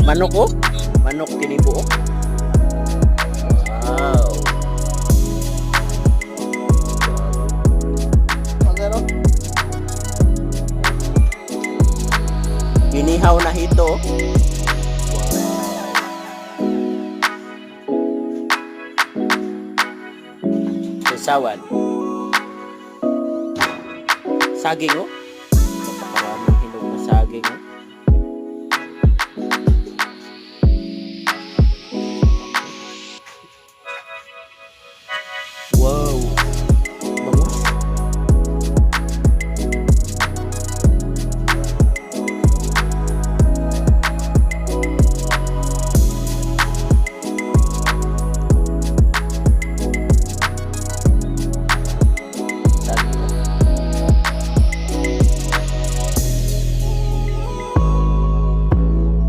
Manok oh. Manok kinibo oh. Wow. Magano? Ginihaw na hito. Sawan. Saging oh.